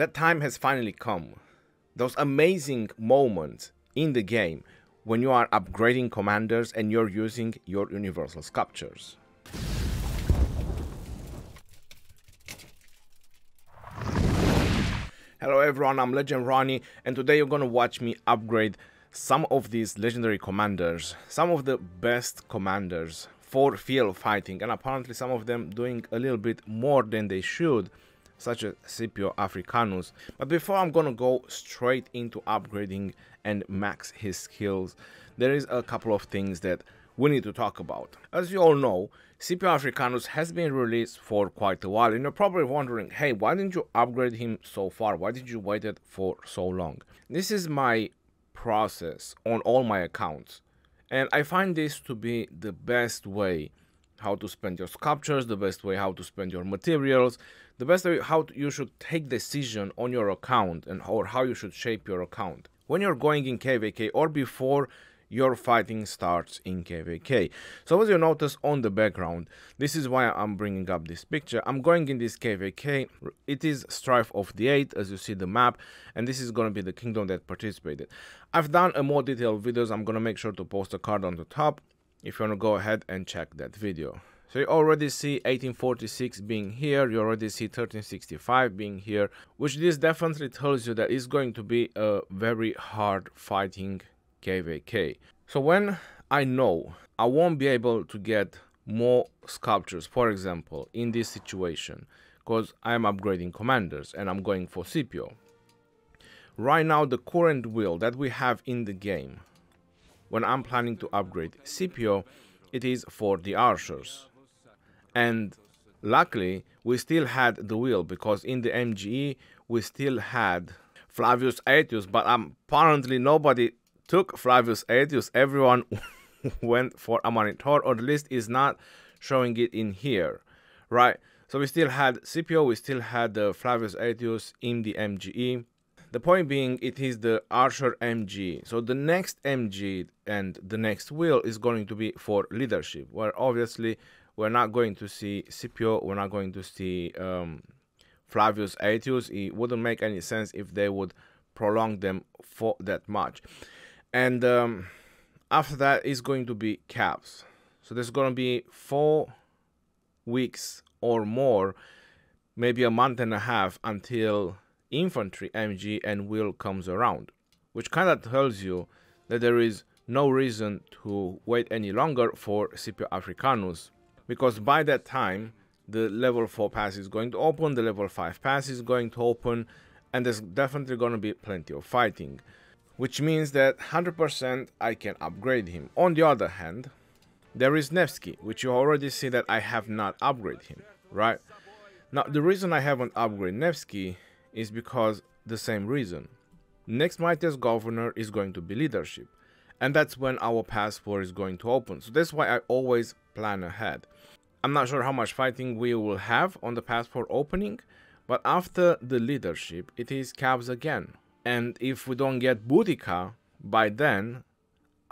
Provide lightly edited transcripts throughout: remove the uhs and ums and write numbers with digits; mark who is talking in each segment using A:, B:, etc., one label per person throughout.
A: That time has finally come. Those amazing moments in the game when you are upgrading commanders and you're using your universal sculptures. Hello everyone, I'm Legend Ronnie, and today you're gonna watch me upgrade some of these legendary commanders, some of the best commanders for field fighting, and apparently some of them doing a little bit more than they should, such as Scipio Africanus. But before I'm gonna go straight into upgrading and max his skills, there is a couple of things that we need to talk about. As you all know, Scipio Africanus has been released for quite a while, and you're probably wondering, hey, why didn't you upgrade him so far? Why did you wait it for so long? This is my process on all my accounts, and I find this to be the best way how to spend your sculptures, the best way how to spend your materials, the best way how you should take decision on your account and or how you should shape your account when you're going in KVK or before your fighting starts in KVK. So as you notice on the background, this is why I'm bringing up this picture. I'm going in this KVK. It is Strife of the 8, as you see the map, and this is going to be the kingdom that participated. I've done a more detailed videos. I'm going to make sure to post a card on the top if you want to go ahead and check that video. So you already see 1846 being here, you already see 1365 being here, which this definitely tells you that it's going to be a very hard fighting KVK. So when I know I won't be able to get more sculptures, for example, in this situation, because I'm upgrading commanders and I'm going for Scipio. Right now, the current wheel that we have in the game, when I'm planning to upgrade Scipio, it is for the archers. And luckily, we still had the wheel, because in the MGE, we still had Flavius Aetius, but apparently nobody took Flavius Aetius. Everyone went for Amanitor, or the list is not showing it in here, right? So we still had Scipio, we still had Flavius Aetius in the MGE. The point being, it is the Archer MG. So the next MG and the next wheel is going to be for leadership, where obviously we're not going to see Scipio, we're not going to see Flavius Aetius. It wouldn't make any sense if they would prolong them for that much. And after that is going to be caps. So there's going to be 4 weeks or more, maybe a month and a half, until infantry MG and wheel comes around, which kind of tells you that there is no reason to wait any longer for Scipio Africanus, because by that time the level 4 pass is going to open, the level 5 pass is going to open, and there's definitely going to be plenty of fighting, which means that 100% I can upgrade him. On the other hand, there is Nevsky, which you already see that I have not upgraded him, right? Now, the reason I haven't upgraded Nevsky is because the same reason. Next mightiest governor is going to be leadership, and that's when our pass 4 is going to open. So that's why I always plan ahead. I'm not sure how much fighting we will have on the pass 4 opening, but after the leadership, it is caps again. And if we don't get Boudica by then,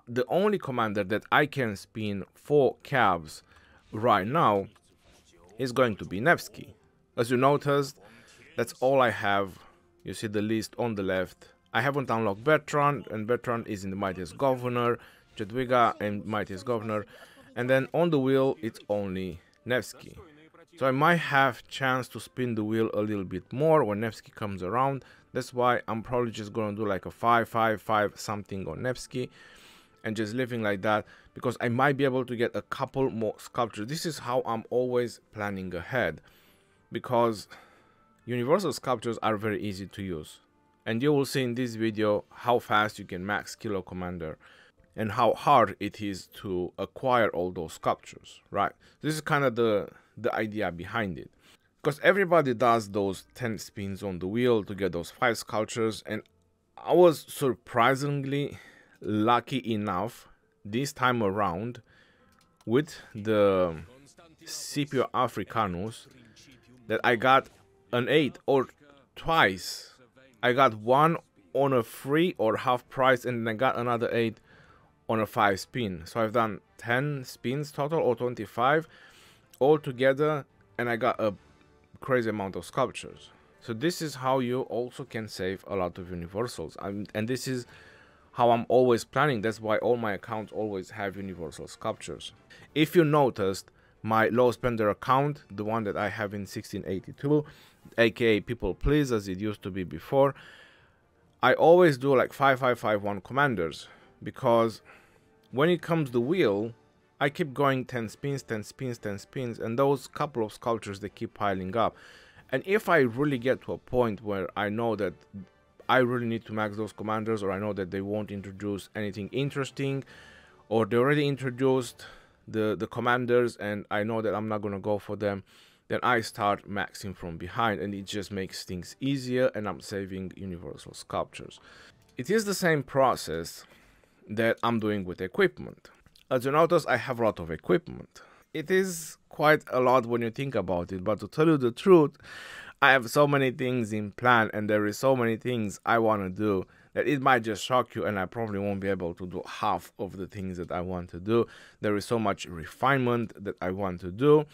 A: the only commander that I can spin for cabs right now is going to be Nevsky. As you noticed, that's all I have. You see the list on the left. I haven't unlocked Bertrand, and Bertrand is in the mightiest governor, Jadwiga and mightiest governor, and then on the wheel it's only Nevsky. So I might have chance to spin the wheel a little bit more when Nevsky comes around. That's why I'm probably just gonna do like a 5-5-5 something on Nevsky and just living like that, because I might be able to get a couple more sculptures. This is how I'm always planning ahead, because universal sculptures are very easy to use, and you will see in this video how fast you can max Kilo Commander and how hard it is to acquire all those sculptures, right? This is kind of the idea behind it, because everybody does those 10 spins on the wheel to get those 5 sculptures, and I was surprisingly lucky enough this time around with the Scipio Africanus that I got an 8, or twice. I got one on a free or half price, and then I got another 8 on a 5 spin. So I've done 10 spins total, or 25 all together, and I got a crazy amount of sculptures. So this is how you also can save a lot of universals. And this is how I'm always planning. That's why all my accounts always have universal sculptures. If you noticed, my low spender account, the one that I have in 1682, aka People Please, as it used to be before, I always do like 5551 commanders, because when it comes to wheel, I keep going 10 spins, 10 spins, 10 spins, and those couple of sculptures, they keep piling up. And if I really get to a point where I know that I really need to max those commanders, or I know that they won't introduce anything interesting, or they already introduced the commanders and I know that I'm not gonna go for them, then I start maxing from behind, and it just makes things easier, and I'm saving universal sculptures. It is the same process that I'm doing with equipment. As you notice, I have a lot of equipment. It is quite a lot when you think about it, but to tell you the truth, I have so many things in plan, and there is so many things I want to do that it might just shock you, and I probably won't be able to do half of the things that I want to do. There is so much refinement that I want to do.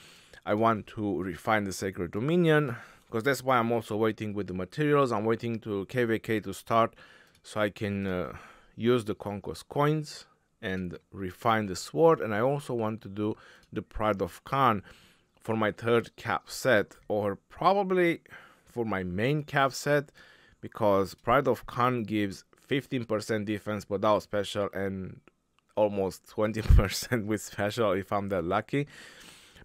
A: I want to refine the Sacred Dominion, because that's why I'm also waiting with the materials. I'm waiting to KVK to start so I can use the Conquest coins and refine the sword. And I also want to do the Pride of Khan for my third cap set, or probably for my main cap set, because Pride of Khan gives 15% defense without special and almost 20% with special if I'm that lucky.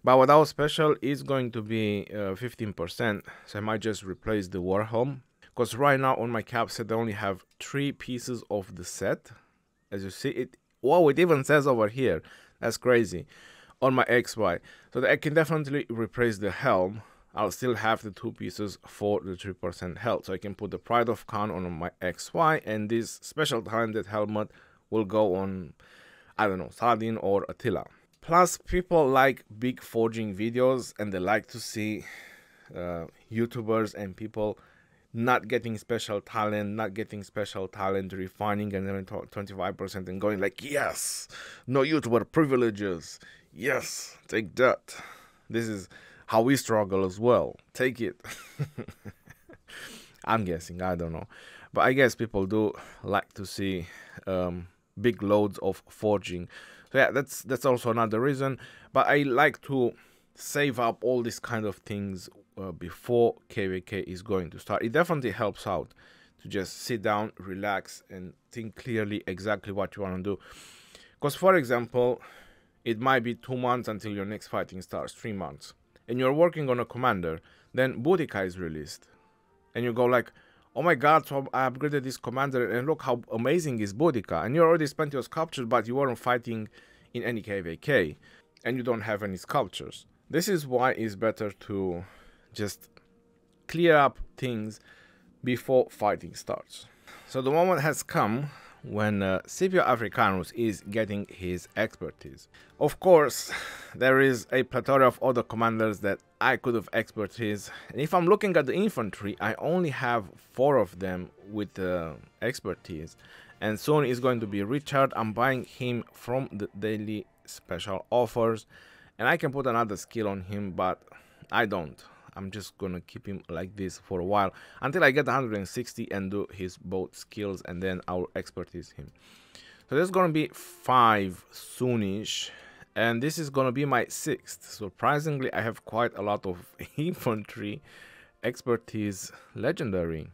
A: But without special, it's going to be 15%, so I might just replace the Warhelm, because right now on my cap set I only have 3 pieces of the set. As you see, it even says over here, that's crazy, on my XY, so that I can definitely replace the helm. I'll still have the 2 pieces for the 3% health, so I can put the Pride of Khan on my XY, and this special talented helmet will go on, I don't know, Saladin or Attila. Plus, people like big forging videos, and they like to see YouTubers and people not getting special talent, refining, and then 25% and going like, yes, no YouTuber privileges, yes, take that. This is how we struggle as well. Take it. I'm guessing, I don't know. But I guess people do like to see big loads of forging. So yeah, that's also another reason. But I like to save up all these kind of things before KVK is going to start. It definitely helps out to just sit down, relax, and think clearly exactly what you want to do. Because, for example, it might be 2 months until your next fighting starts, 3 months. And you're working on a commander, then Boudica is released. And you go like, oh my god, so I upgraded this commander, and look how amazing is Boudica. And you already spent your sculptures, but you weren't fighting in any KVK. And you don't have any sculptures. This is why it's better to just clear up things before fighting starts. So the moment has come when Scipio Africanus is getting his expertise. Of course, there is a plethora of other commanders that I could have expertise. And if I'm looking at the infantry, I only have 4 of them with expertise. And soon is going to be Richard. I'm buying him from the daily special offers. And I can put another skill on him, but I don't. I'm just gonna keep him like this for a while until I get 160 and do his both skills, and then I'll expertise him. So there's gonna be 5 soonish, and this is gonna be my 6th. Surprisingly, I have quite a lot of infantry expertise legendary,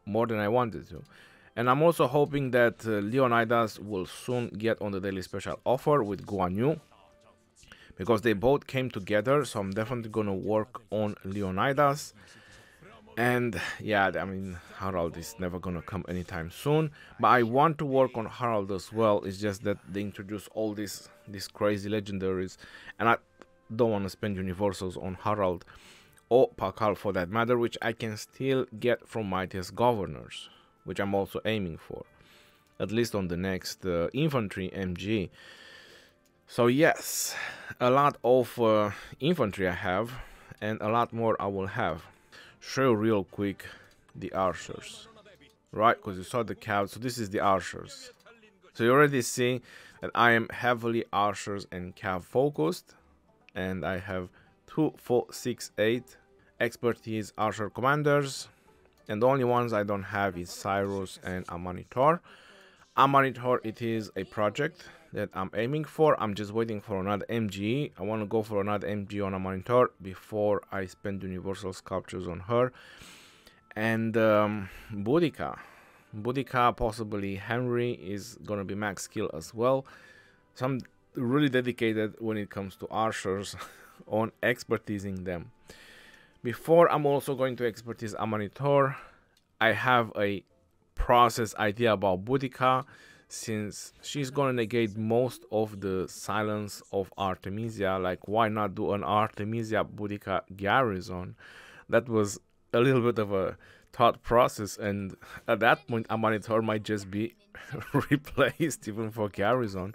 A: more than I wanted to. And I'm also hoping that Leonidas will soon get on the daily special offer with Guan Yu, because they both came together. So I'm definitely gonna work on Leonidas. And yeah, I mean, Harald is never gonna come anytime soon, but I want to work on Harald as well. It's just that they introduce all these crazy legendaries, and I don't want to spend universals on Harald or Pakal for that matter, which I can still get from Mightiest Governors, which I'm also aiming for, at least on the next infantry MG. So yes, a lot of infantry I have, and a lot more I will have. Show real quick the archers, right? Because you saw the cav. So this is the archers. So you already see that I am heavily archers and cav focused, and I have 2, 4, 6, 8, expertise archer commanders, and the only ones I don't have is Cyrus and Amanitor. Amanitor, it is a project that I'm aiming for. I'm just waiting for another MG. I want to go for another MG on Amanitor before I spend universal sculptures on her. And Boudica, possibly Henry, is gonna be max skill as well. So I'm really dedicated when it comes to archers on expertising them. Before I'm also going to expertise Amanitor, I have a process idea about Boudica, since she's gonna negate most of the silence of Artemisia. Like, why not do an Artemisia Boudica garrison? That was a little bit of a thought process, and at that point Amanitor might just be replaced even for garrison.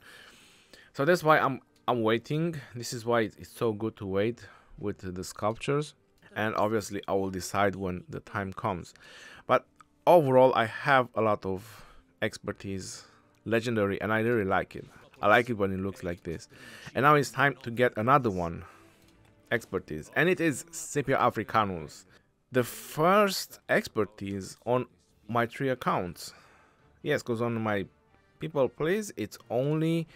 A: So that's why I'm waiting. This is why it's so good to wait with the sculptures, and obviously I will decide when the time comes. But overall, I have a lot of expertise legendary, and I really like it. I like it when it looks like this. And now it's time to get another one, expertise, and it is Scipio Africanus, the first expertise on my 3 accounts. Yes, because on my people please, it's only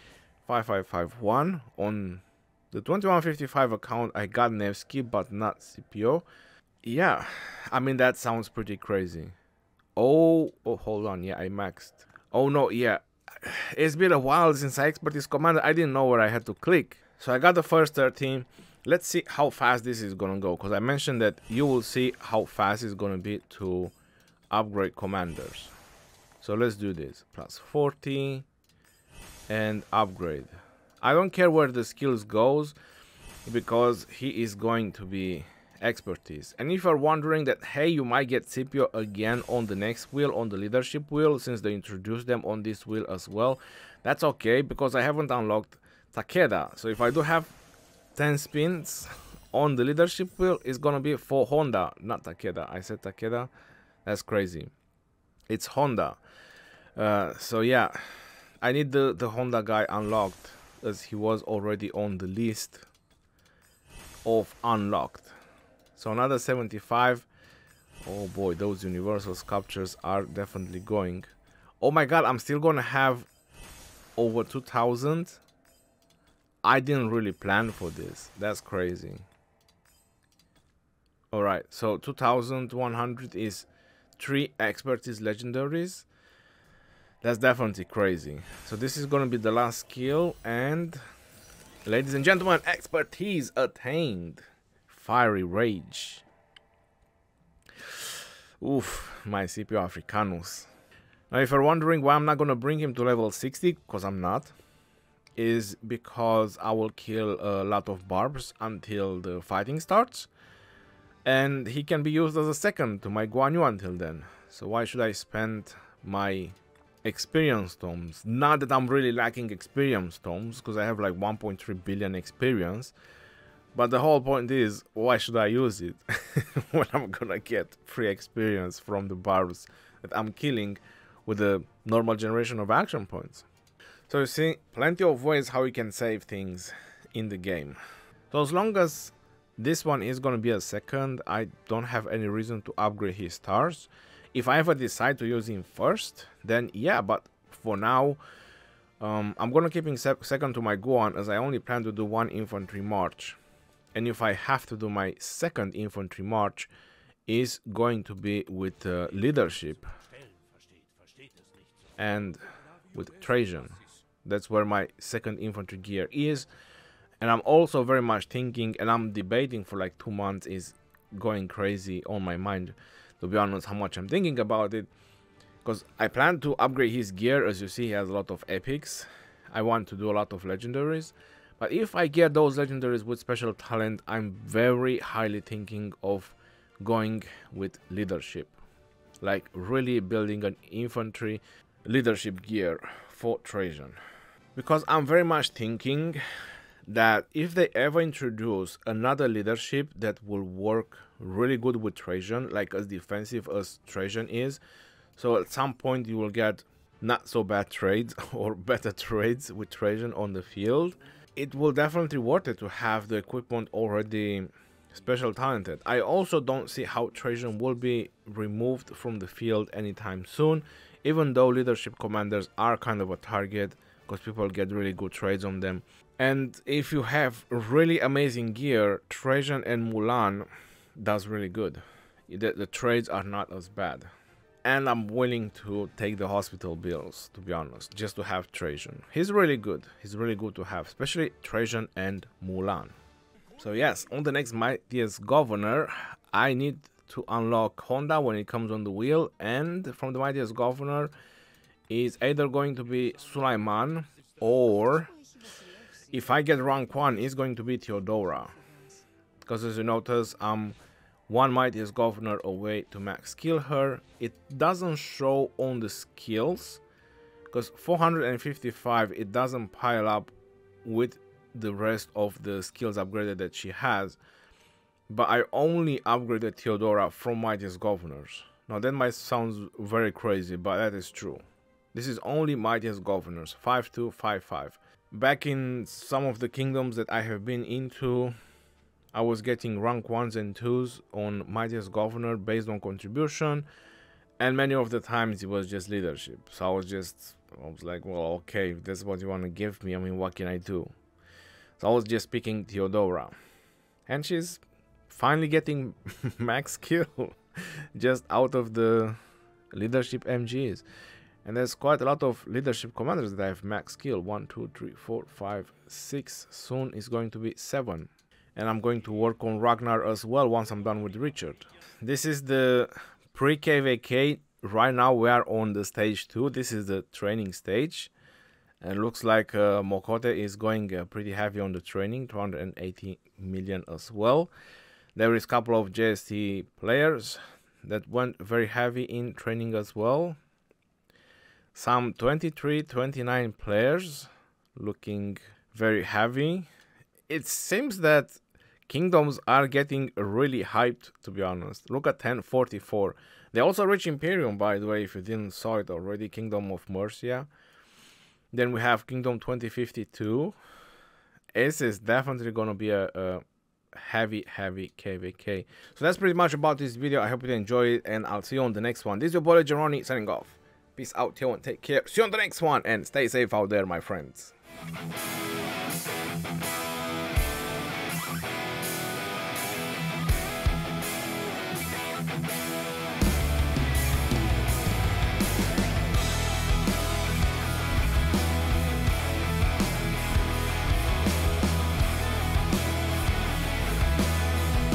A: 5551. On the 2155 account I got Nevsky but not Scipio. Yeah, I mean, that sounds pretty crazy. Oh, hold on, yeah, I maxed. Oh no, yeah, it's been a while since I expertise commander. I didn't know where I had to click. So I got the first 13. Let's see how fast this is gonna go, because I mentioned that you will see how fast it's gonna be to upgrade commanders. So let's do this. Plus 40 and upgrade. I don't care where the skills goes, because he is going to be expertise. And if you're wondering that, hey, you might get Scipio again on the next wheel, on the leadership wheel, since they introduced them on this wheel as well, that's okay, because I haven't unlocked Takeda. So if I do have 10 spins on the leadership wheel, it's gonna be for Honda, not Takeda. I said Takeda, that's crazy. It's Honda. So yeah, I need the Honda guy unlocked, as he was already on the list of unlocked. So another 75. Oh boy, those universal sculptures are definitely going. Oh my god, I'm still gonna have over 2000. I didn't really plan for this. That's crazy. Alright, so 2100 is 3 expertise legendaries. That's definitely crazy. So this is gonna be the last skill, and ladies and gentlemen, expertise attained. Fiery Rage. Oof, my Scipio Africanus. Now if you're wondering why I'm not gonna bring him to level 60, because I'm not, is because I will kill a lot of barbs until the fighting starts, and he can be used as a second to my Guan Yu until then. So why should I spend my experience tomes? Not that I'm really lacking experience tomes, because I have like 1.3 billion experience, but the whole point is, why should I use it when I'm gonna get free experience from the barbs that I'm killing with a normal generation of action points? So you see, plenty of ways how you can save things in the game. So as long as this one is gonna be a second, I don't have any reason to upgrade his stars. If I ever decide to use him first, then yeah, but for now, I'm gonna keep him second to my Guan, as I only plan to do 1 infantry march. And if I have to do my second infantry march, is going to be with leadership and with Trajan. That's where my second infantry gear is. And I'm also very much thinking, and I'm debating for like 2 months, is going crazy on my mind, to be honest, how much I'm thinking about it. Because I plan to upgrade his gear. As you see, he has a lot of epics. I want to do a lot of legendaries. But if I get those legendaries with special talent, I'm very highly thinking of going with leadership. Like really building an infantry leadership gear for Trajan. Because I'm very much thinking that if they ever introduce another leadership that will work really good with Trajan, like as defensive as Trajan is, so at some point you will get not so bad trades or better trades with Trajan on the field, it will definitely worth it to have the equipment already special talented. I also don't see how Trajan will be removed from the field anytime soon, even though leadership commanders are kind of a target because people get really good trades on them. And if you have really amazing gear, Trajan and Mulan does really good. The trades are not as bad. And I'm willing to take the hospital bills, to be honest, just to have Trajan. He's really good. He's really good to have, especially Trajan and Mulan. So yes, on the next Mightiest Governor, I need to unlock Honda when it comes on the wheel. And from the Mightiest Governor is either going to be Sulaiman, or if I get rank 1, it's going to be Theodora. Because as you notice, I'm one Mightiest Governor away to max skill her. It doesn't show on the skills because 455, it doesn't pile up with the rest of the skills upgraded that she has. But I only upgraded Theodora from Mightiest Governors. Now that might sound very crazy, but that is true. This is only Mightiest Governors, 5255. Back in some of the kingdoms that I have been into, I was getting rank 1s and 2s on Mightiest Governor based on contribution, and many of the times it was just leadership. So I was like, well, okay, if that's what you want to give me, I mean, what can I do? So I was just picking Theodora, and she's finally getting max skill just out of the leadership MGs. And there's quite a lot of leadership commanders that have max skill. 1, 2, 3, 4, 5, 6. Soon is going to be 7. And I'm going to work on Ragnar as well once I'm done with Richard. This is the pre-KVK. Right now we are on the stage 2. This is the training stage. And it looks like Mokote is going pretty heavy on the training. 280 million as well. There is a couple of JST players that went very heavy in training as well. Some 23, 29 players looking very heavy. It seems that kingdoms are getting really hyped, to be honest. Look at 1044. They also reach Imperium, by the way, if you didn't saw it already. Kingdom of Mercia. Then we have Kingdom 2052. This is definitely going to be a heavy KVK. So that's pretty much about this video. I hope you enjoy it, and I'll see you on the next one. This is your boy Jeroni signing off. Peace out, till and take care. See you on the next one, and stay safe out there, my friends.